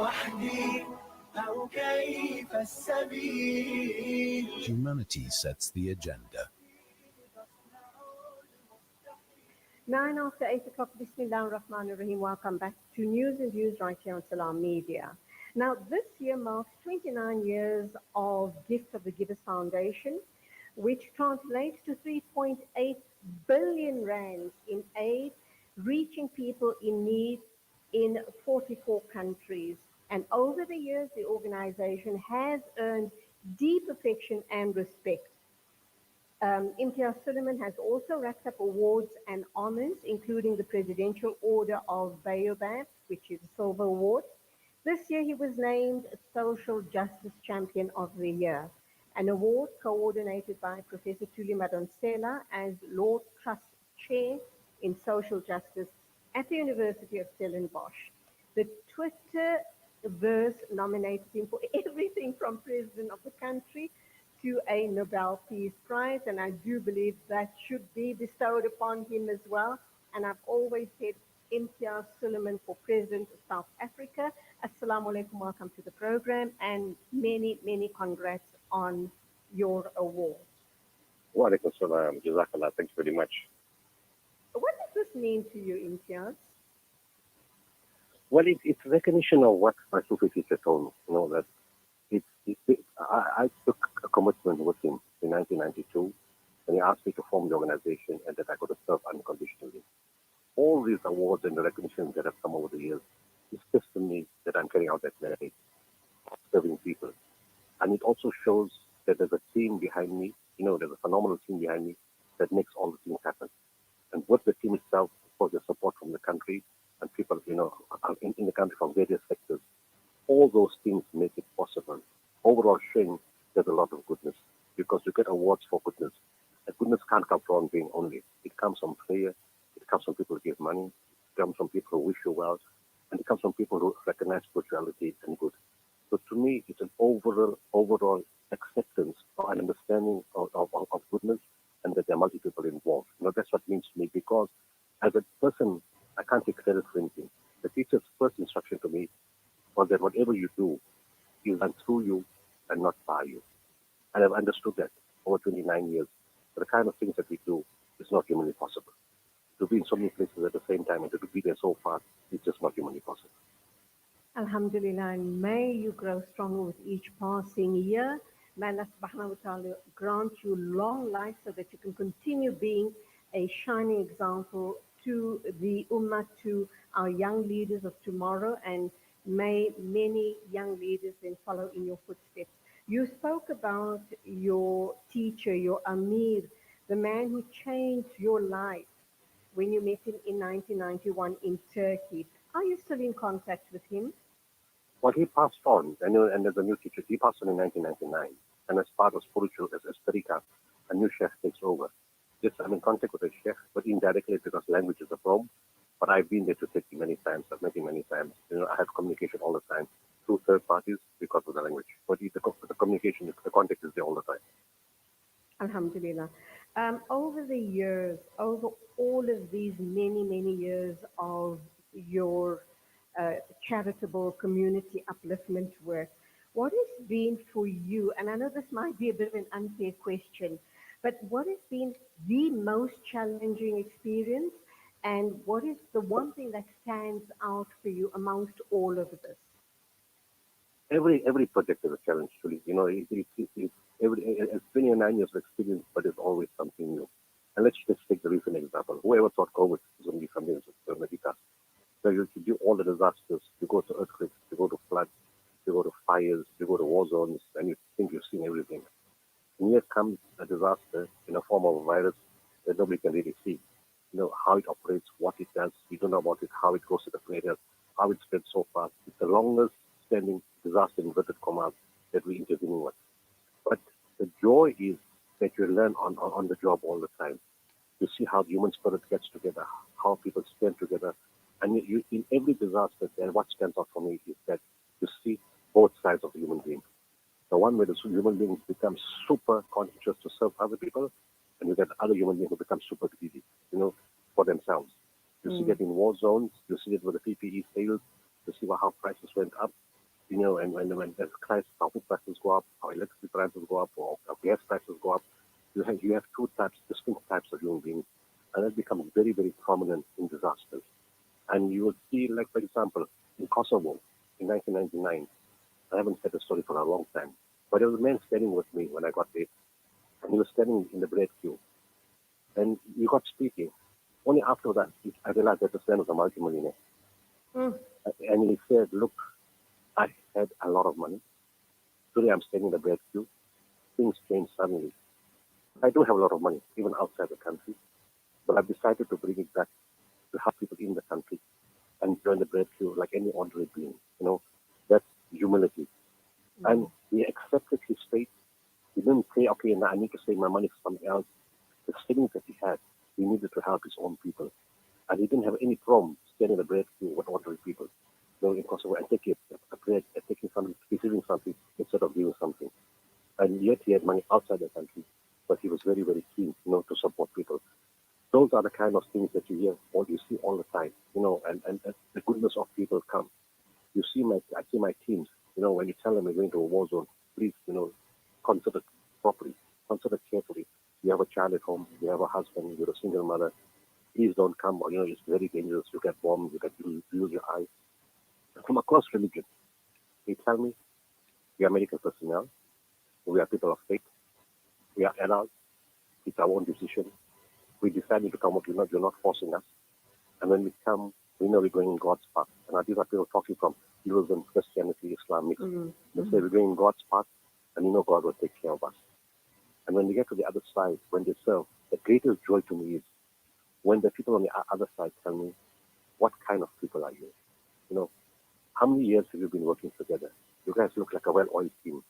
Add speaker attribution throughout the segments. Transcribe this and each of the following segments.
Speaker 1: وحدي أو كيف السبيل.
Speaker 2: Humanity sets the agenda.
Speaker 3: 9 after 8 o'clock, Bismillah ar-Rahman ar-Rahim. Welcome back to News and Views right here on Salaamedia. Now, this year marks 29 years of Gift of the Givers Foundation, which translates to 3.8 billion rands in aid, reaching people in need in 44 countries. And over the years, the organization has earned deep affection and respect. Imtiaz Sooliman has also racked up awards and honors, including the Presidential Order of Baobab, which is a silver award. This year, he was named Social Justice Champion of the Year, an award coordinated by Professor Thuli Madonsela as Lord Trust Chair in Social Justice at the University of Stellenbosch. The Twitterverse nominated him for everything from President of the country to a Nobel Peace Prize, and I do believe that should be bestowed upon him as well. And I've always said Imtiaz Sooliman for President of South Africa. Assalamu alaikum, welcome to the program, and many, many congrats on your award.
Speaker 4: Wa alaikum salam, jazakallah, thanks very much.
Speaker 3: What does this mean to you, Imtiaz?
Speaker 4: Well, it's recognition of what my Sufi teacher told me, that I took a commitment with him in 1992, and he asked me to form the organization and that I could serve unconditionally. All these awards and the recognitions that have come over the years is testimony that I'm carrying out that mandate, serving people. And it also shows that there's a team behind me, there's a phenomenal team behind me that makes all the things happen. And with the team itself, of course, the support from the country and people, in the country from various sectors, all those things make it possible. Overall, showing there's a lot of goodness, because you get awards for goodness. And goodness can't come from being only. It comes from prayer, it comes from people who give money, it comes from people who wish you well, and it comes from people who recognize spirituality and good. So to me, it's an overall acceptance or an understanding of goodness, and that there are multiple people involved. That's what it means to me, because as a person, I can't take credit for anything. The teacher's first instruction to me was that whatever you do is done through you and not by you. And I've understood that over 29 years. The kind of things that we do is not humanly possible. To be in so many places at the same time and to be there so fast is just not humanly possible.
Speaker 3: Alhamdulillah, and may you grow stronger with each passing year. May Allah subhanahu wa ta'ala grant you long life so that you can continue being a shining example to the ummah, to our young leaders of tomorrow, and may many young leaders then follow in your footsteps. You spoke about your teacher, your Amir, the man who changed your life when you met him in 1991 in Turkey. Are you still in contact with him?
Speaker 4: Well, he passed on, and as a new teacher, he passed on in 1999. And as part of spiritual, as tariqah, a new sheikh takes over. Yes, I'm in contact with the sheikh, but indirectly because language is a problem. But I've been there to take him many times. I've met him many times. I have communication all the time through third parties because of the language. But the communication, the contact is there all the time.
Speaker 3: Alhamdulillah. Over the years, over all of these many, many years of your charitable community upliftment work, what has been for you, and I know this might be a bit of an unfair question, but what has been the most challenging experience, and what is the one thing that stands out for you amongst all of this?
Speaker 4: Every project is a challenge, truly. It's 29 years of experience, but it's always something new. And let's just take the recent example. Whoever thought COVID was going to be something that's going to be tough. So you do all the disasters, you go to earthquakes, you go to floods, you go to fires, you go to war zones, and you think you've seen everything. And here comes a disaster in a form of a virus that nobody can really see. How it operates, what it does, we don't know about it, how it goes to the areas, how it spreads so fast. It's the longest standing disaster in inverted commas that we're intervening with. But the joy is that you learn on the job all the time. You see how the human spirit gets together, how people stand together. And you in every disaster, and what stands out for me is that you see both sides of the human being. The one where the human beings become super conscious to serve other people, and you get other human beings who become super greedy, for themselves. You see that in war zones, you see it with the PPE sales, you see how prices went up, and when the coffee prices go up, or electricity prices go up, or gas prices go up, you have two distinct types of human beings, and that becomes very, very prominent in disasters. And you will see, like for example, in Kosovo in 1999, I haven't said the story for a long time, but there was a man standing with me when I got there, and he was standing in the bread queue, and we got speaking. Only after that, I realized that this man was a multimillionaire.
Speaker 3: Mm.
Speaker 4: And he said, look, I had a lot of money. Today I'm standing in the bread queue. Things changed suddenly. I do have a lot of money, even outside the country, but I've decided to bring it back to help people in the country and join the bread queue like any ordinary being. That's humility. And he accepted his fate. He didn't say, okay, now I need to save my money for something else. The savings that he had, he needed to help his own people. And he didn't have any problem standing in the bread queue with ordinary people. In Kosovo, and taking a bread, and taking something, receiving something instead of giving something. And yet he had money outside the country, but he was very, very keen, to support people. Those are the kind of things that you hear or you see all the time, and the goodness of people come. I see my teams, when you tell them you're going to a war zone, please, consider properly, consider carefully. You have a child at home, you have a husband, you're a single mother, please don't come, or, it's very dangerous, you get bombed, you lose your eye. From across religion, they tell me, we are medical personnel, we are people of faith, we are adults, it's our own decision. We decided to come up, you're not forcing us. And when we come, we know we're going in God's path. And these are people talking from Judaism, Christianity, Islam mix. They say we're going in God's path, and God will take care of us. And when we get to the other side, when they serve, the greatest joy to me is when the people on the other side tell me, what kind of people are you? How many years have you been working together? You guys look like a well-oiled team.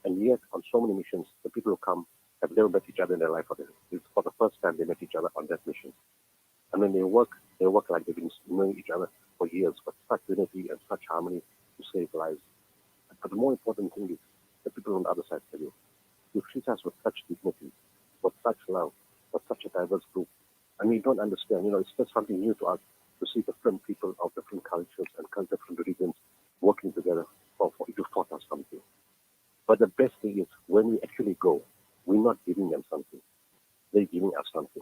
Speaker 4: And yet, on so many missions, the people who come have never met each other in their life. It's for the first time they met each other on that mission. And when they work like they've been knowing each other for years, with such unity and such harmony to save lives. But the more important thing is the people on the other side tell you, you treat us with such dignity, with such love, with such a diverse group. And we don't understand, it's just something new to us to see different people of different cultures and different religions working together for you taught us something. But the best thing is when we actually go, we're not giving them something. They're giving us something.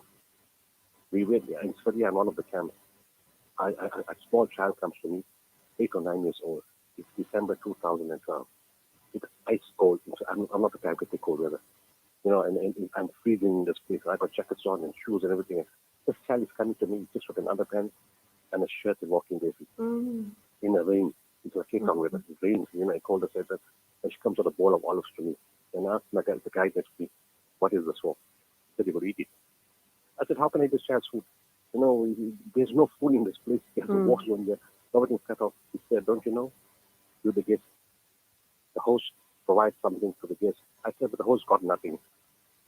Speaker 4: We went there, and study on one of the camps. A small child comes to me, 8 or 9 years old. It's December 2012. It's ice cold. I'm not the type to take cold weather. And I'm freezing in this place. I got jackets on and shoes and everything. This child is coming to me just with an underpants and a shirt and walking barefoot in the rain. It's a Cape Town weather. It rains, I called her, said that. And she comes with a bowl of olives to me. And I asked the guy next to me, what is this for? He said, you got to eat it. I said, how can I eat this child's food? There's no food in this place. There's a war zone there. Everything's cut off. He said, don't you know? You're the guest. The host provides something to the guest. I said, but the host got nothing.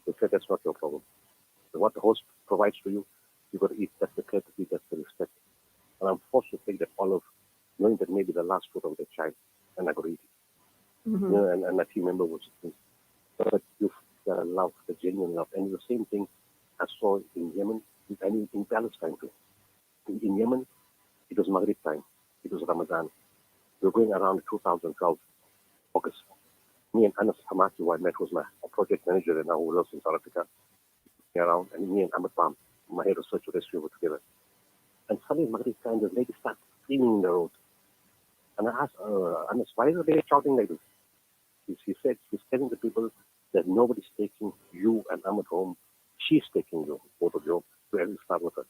Speaker 4: He said, that's not your problem. So what the host provides to you, you got to eat. That's the courtesy, that's the respect. And I'm forced to take that olive, knowing that maybe the last food of the child, and I got to eat it. And my team member was with me. But you love, the genuine love. And the same thing I saw in Yemen and in Palestine too. In Yemen, it was Maghrib time. It was Ramadan. We were going around 2012, August. Me and Anas Hamaki, who I met, was my project manager and now who lives in South Africa, around, and me and Ahmed Bam, my head of search and rescue, were together. And suddenly, Maghrib time, the lady started screaming in the road. And I asked Anas, why is the lady shouting like this? She said, she's telling the people that nobody's taking you and Ahmed home. She's taking you, both of you, to at least start with her.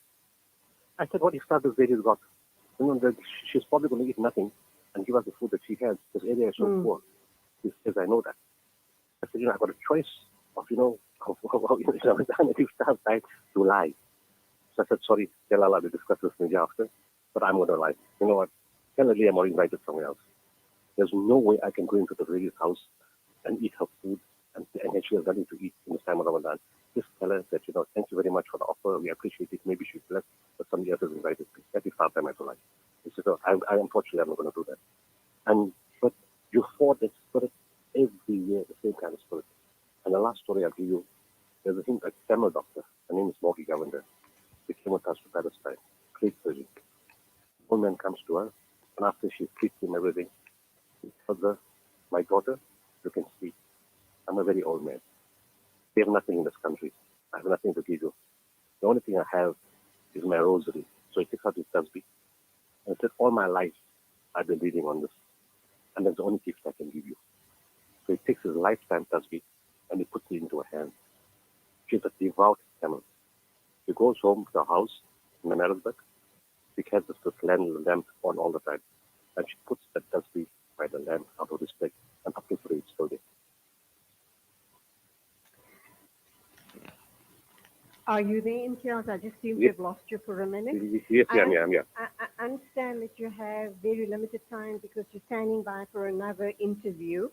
Speaker 4: I said, what iftar this lady's got? She's probably going to eat nothing and give us the food that she has. This area is so poor. She says, I know that. I said, I've got a choice of, if iftar time to lie. So I said, sorry, tell Allah to discuss this maybe after, but I'm going to lie. You know what? Tell Ali I'm already invited somewhere else. There's no way I can go into the lady's house and eat her food and she has nothing to eat in this time of Ramadan. Just tell her that, thank you very much for the offer. We appreciate it. Maybe she's blessed, but somebody else is invited. That is our time I like. He said, I unfortunately, I'm not going to do that. But you fought that spirit every year, the same kind of spirit. And the last story I'll give you, there's a Tamil doctor. Her name is Morgie Govender. She came with us to Palestine. Great surgeon. One man comes to her, and after she treats him everything, mother, my daughter, you can see I'm a very old man. We have nothing in this country. I have nothing to give you. The only thing I have is my rosary. So he takes out his tasbih. And he said, all my life I've been reading on this. And that's the only gift I can give you. So he takes his lifetime tasbih and he puts it into her hand. She's a devout Tamil. She goes home to her house in Marisburg. She has this lamp on all the time. And she puts that tasbih by the lamp out of respect. And up to today, it's still there.
Speaker 3: Are you there, Imtiaz? I just seem to have lost you for a minute.
Speaker 4: Yes, I'm here.
Speaker 3: I understand that you have very limited time because you're standing by for another interview.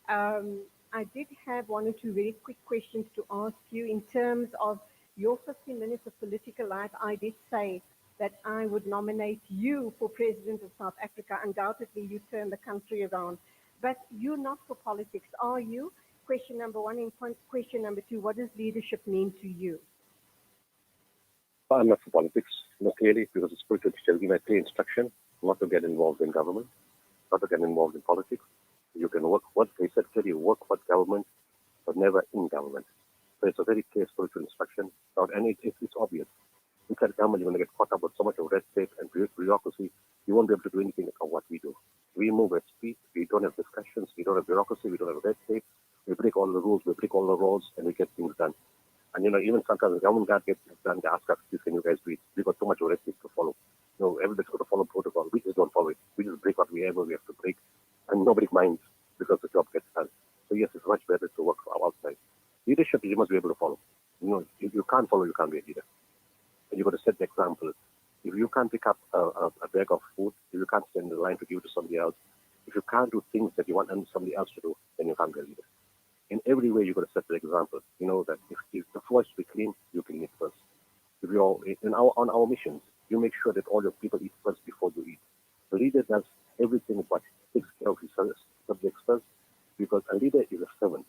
Speaker 3: I did have one or two very quick questions to ask you in terms of your 15 minutes of political life. I did say that I would nominate you for President of South Africa. Undoubtedly, you turn the country around. But you're not for politics, are you? Question number one. And question number two, what does leadership mean to you?
Speaker 4: I'm not for politics, clearly, because the spiritual teacher gave me a clear instruction not to get involved in government, not to get involved in politics. You can work they said clearly, work for government, but never in government. So it's a very clear spiritual instruction, and it's obvious. Inside government, you're going to get caught up with so much of red tape and bureaucracy, you won't be able to do anything of what we do. We move at speed, we don't have discussions, we don't have bureaucracy, we don't have red tape, we break all the rules, we break all the laws, and we get things done. And, even sometimes the government can't get things done. They ask us, can you guys do it? We've got so much red tape to follow. Everybody's got to follow protocol. We just don't follow it. We just break what we have to break. And nobody minds because the job gets done. So, yes, it's much better to work for outside. Leadership, you must be able to follow. If you can't follow, you can't be a leader. And you've got to set the example. If you can't pick up a bag of food, if you can't stand in line to give it to somebody else, if you can't do things that you want somebody else to do, then you can't be a leader. In every way, you've got to set the example. That if the floor is to be clean, you clean it first. If you're on our missions, you make sure that all your people eat first before you eat. The leader does everything but takes care of his subjects first, because a leader is a servant.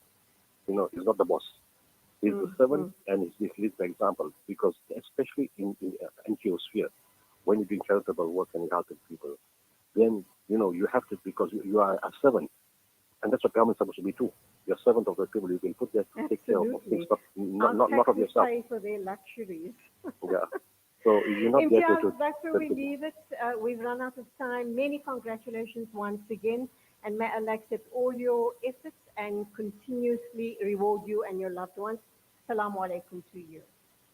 Speaker 4: He's not the boss. He's the servant, and he leads the example. Because especially in the NGO sphere, when you're doing charitable work and you're helping people, then you have to, because you are a servant. And that's what government's supposed to be too. You're a servant of the people. You've been put there to take care of things, not of yourself.
Speaker 3: Pay for their luxuries.
Speaker 4: Yeah. So you're not there to.
Speaker 3: That's where we leave it. We've run out of time. Many congratulations once again, and may Allah accept all your efforts and continuously reward you and your loved ones. Assalamu alaikum to you.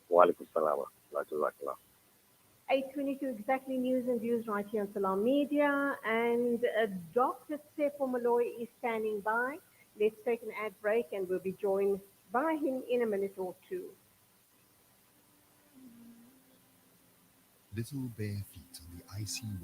Speaker 4: Wa alaikum salam.
Speaker 3: 8:22 exactly, news and views right here on Salaamedia. And Dr. Sefo Malloy is standing by. Let's take an ad break and we'll be joined by him in a minute or two.
Speaker 2: Little bare feet on the icy way.